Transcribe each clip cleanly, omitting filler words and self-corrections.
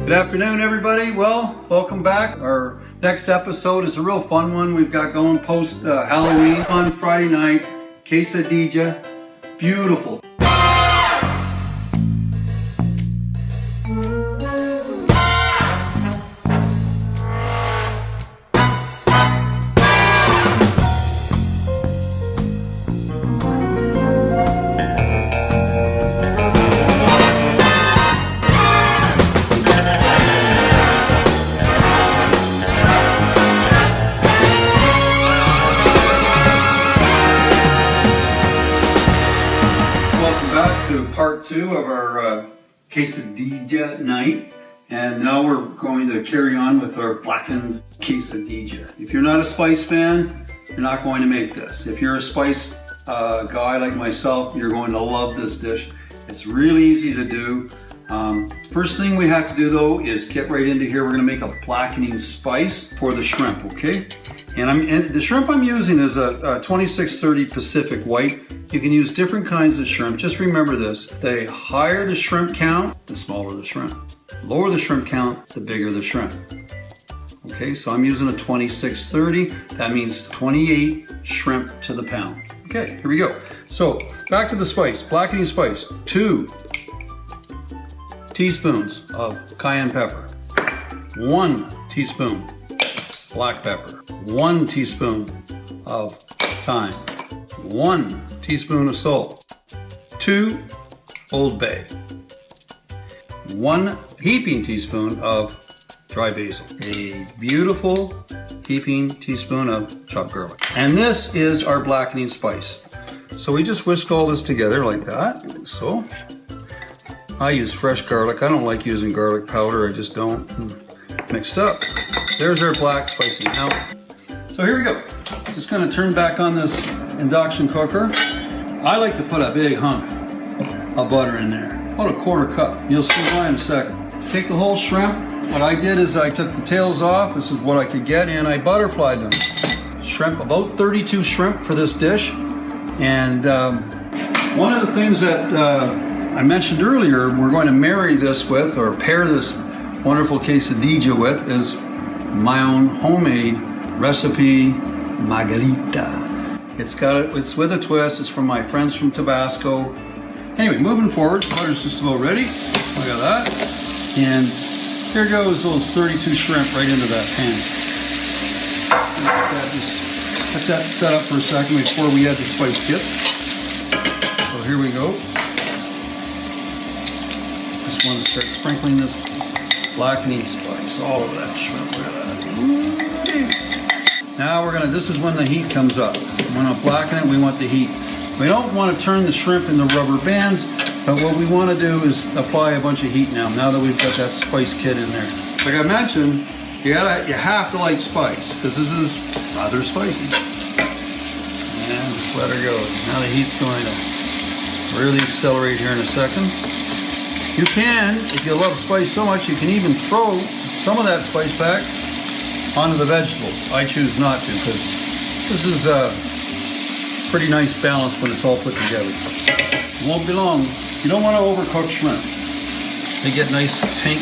Good afternoon, everybody. Well, welcome back. Our next episode is a real fun one we've got going post Halloween on Friday night. Quesadilla, beautiful. Part 2 of our quesadilla night, and now we're going to carry on with our blackened quesadilla. If you're not a spice fan, you're not going to make this. If you're a spice guy like myself, you're going to love this dish. It's really easy to do. First thing we have to do though is get right into here. We're going to make a blackening spice for the shrimp, okay? And the shrimp I'm using is a 2630 Pacific White. You can use different kinds of shrimp. Just remember this, the higher the shrimp count, the smaller the shrimp. Lower the shrimp count, the bigger the shrimp. Okay, so I'm using a 2630. That means 28 shrimp to the pound. Okay, here we go. So back to the spice, blackening spice. 2 teaspoons of cayenne pepper. 1 teaspoon black pepper. 1 teaspoon of thyme. 1 teaspoon of salt. 2 Old Bay. 1 heaping teaspoon of dry basil. A beautiful heaping teaspoon of chopped garlic. And this is our blackening spice. So we just whisk all this together like that. So I use fresh garlic. I don't like using garlic powder. I just don't. Mixed up. There's our black spicy. Now, so here we go. Just gonna turn back on this induction cooker. I like to put a big hunk of butter in there, about a 1/4 cup. You'll see why in a second. Take the whole shrimp. What I did is I took the tails off. This is what I could get, and I butterflied them. Shrimp, about 32 shrimp for this dish. And one of the things that I mentioned earlier, we're going to marry this with, or pair this wonderful quesadilla with, is my own homemade recipe, Margarita. It's with a twist. It's from my friends from Tabasco. Anyway, moving forward, butter's just about ready. Look at that. And here goes those 32 shrimp right into that pan. Let that set up for a second before we add the spice kit. So here we go. Just want to start sprinkling this blackening spice all over that shrimp. Look at that. Now we're gonna, this is when the heat comes up. When I blacken it, we want the heat. We don't want to turn the shrimp into rubber bands, but what we want to do is apply a bunch of heat now that we've got that spice kit in there. Like I mentioned, you have to like spice, because this is rather spicy. And just let her go. Now the heat's going to really accelerate here in a second. You can, if you love spice so much, you can even throw some of that spice back onto the vegetables. I choose not to, because this is a pretty nice balance when it's all put together. It won't be long. You don't want to overcook shrimp. They get nice pink.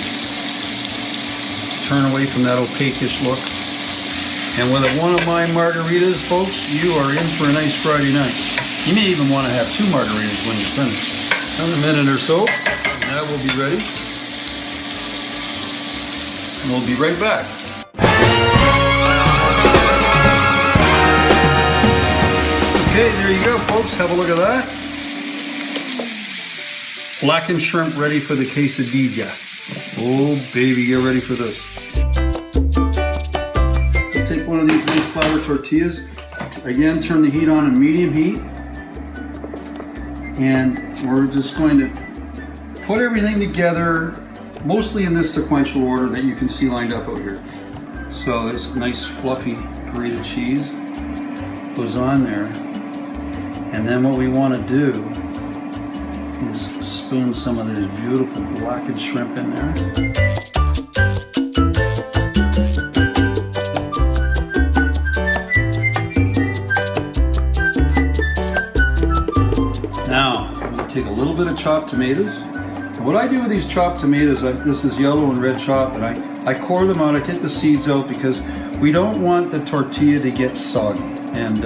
Turn away from that opaque-ish look. And with one of my margaritas, folks, you are in for a nice Friday night. You may even want to have 2 margaritas when you're finished. Another minute or so, and that will be ready. And we'll be right back. Okay, there you go, folks. Have a look at that. Blackened shrimp ready for the quesadilla. Oh, baby, get ready for this. Let's take one of these nice flour tortillas. Again, turn the heat on medium heat. And we're just going to put everything together, mostly in this sequential order that you can see lined up out here. So this nice fluffy grated cheese goes on there. And then what we want to do is spoon some of this beautiful blackened shrimp in there. Now, I'm going to take a little bit of chopped tomatoes, What I do with these chopped tomatoes, this is yellow and red chopped, and I core them out. I take the seeds out because we don't want the tortilla to get soggy. And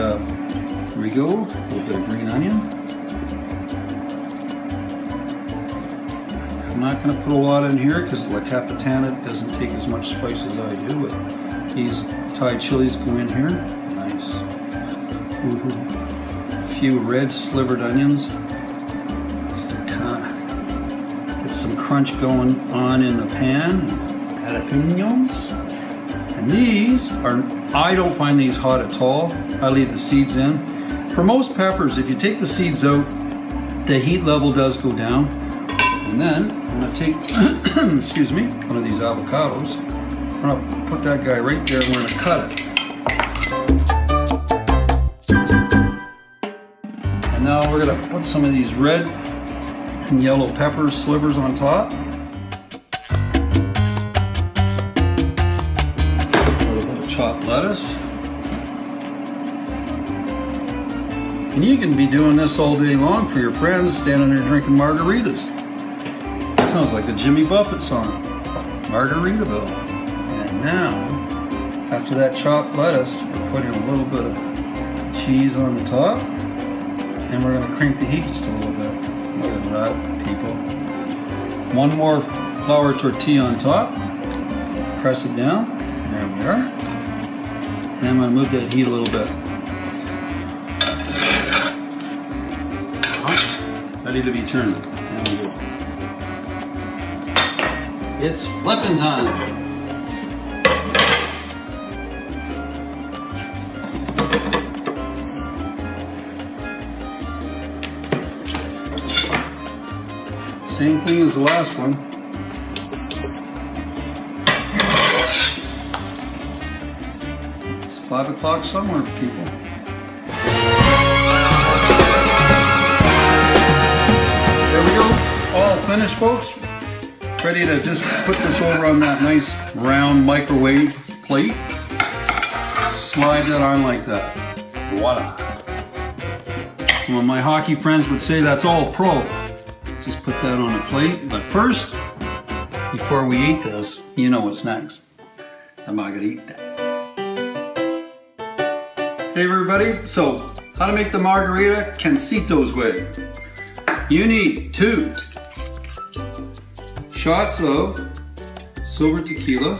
here we go, a little bit of green onion. I'm not going to put a lot in here because La Capitana doesn't take as much spice as I do, but these Thai chilies go in here. Nice. A few red slivered onions. Just to kind of get some crunch going on in the pan. Jalapeños. And these are, I don't find these hot at all. I leave the seeds in. For most peppers, if you take the seeds out, the heat level does go down. And then I'm going to take, excuse me, one of these avocados. I'm going to put that guy right there and we're going to cut it. And now we're going to put some of these red and yellow pepper slivers on top. A little bit of chopped lettuce. And you can be doing this all day long for your friends, standing there drinking margaritas. Sounds like a Jimmy Buffett song, Margaritaville. And now, after that chopped lettuce, we're putting a little bit of cheese on the top, and we're going to crank the heat just a little bit. Look at that, people. One more flour tortilla on top, press it down, there we are. And I'm going to move that heat a little bit. Ready to be turned. There we go. It's flipping time. Same thing as the last one. It's 5 o'clock somewhere, people. There we go. All finished, folks. Ready to just put this over on that nice round microwave plate. Slide that on like that. Voila. Some of my hockey friends would say that's all pro. Just put that on a plate. But first, before we eat this, you know what's next. The Margarita. Hey everybody, so how to make the Margarita Quesadillas way. You need 2 shots of silver tequila,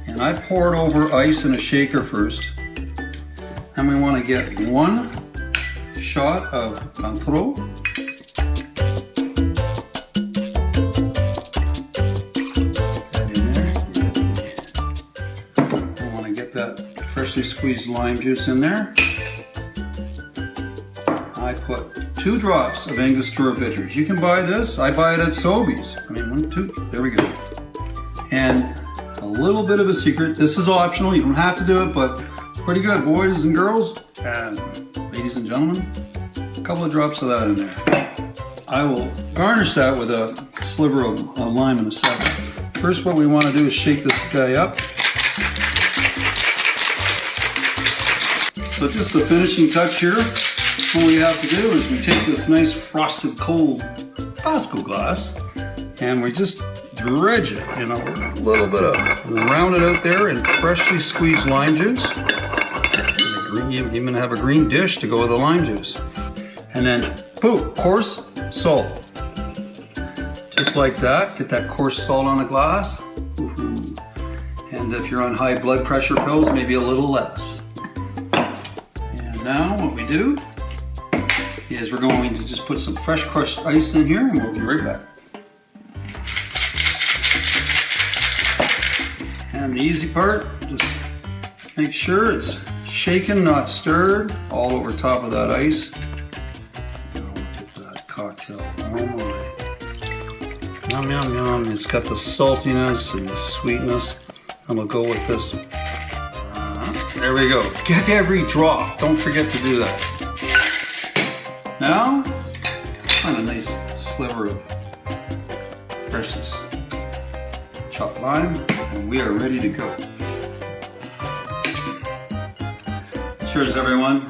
and I pour it over ice in a shaker first. And we want to get 1 shot of Cointreau, that in there. I want to get that freshly squeezed lime juice in there. I put 2 drops of Angostura bitters. You can buy this. I buy it at Sobeys. I mean, 1, 2, there we go. And a little bit of a secret. This is optional. You don't have to do it, but it's pretty good, boys and girls, and ladies and gentlemen. A couple of drops of that in there. I will garnish that with a sliver of lime in a second. First, what we want to do is shake this guy up. So just the finishing touch here. All we have to do is we take this nice frosted cold Tabasco glass and we just dredge it in a little bit of, round it out there in freshly squeezed lime juice. You even have a green dish to go with the lime juice. And then, poof, coarse salt. Just like that, get that coarse salt on a glass. And if you're on high blood pressure pills, maybe a little less. And now what we do is we're going to just put some fresh crushed ice in here and we'll be right back. And the easy part, just make sure it's shaken, not stirred, all over top of that ice. Get that cocktail. Oh my. Yum, yum, yum. It's got the saltiness and the sweetness. And we'll go with this. There we go. Get every drop. Don't forget to do that. Now, find a nice sliver of freshly chopped lime, and we are ready to go. Cheers, everyone.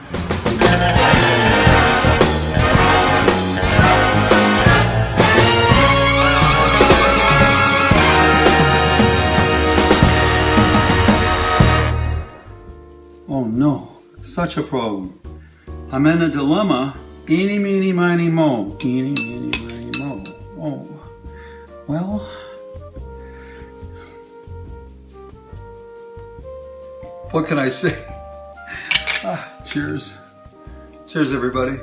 Oh no, such a problem. I'm in a dilemma. Eeny, meeny, miny, mo. Eeny, meeny, miny, mo. Oh, well. What can I say? Cheers. Cheers, everybody.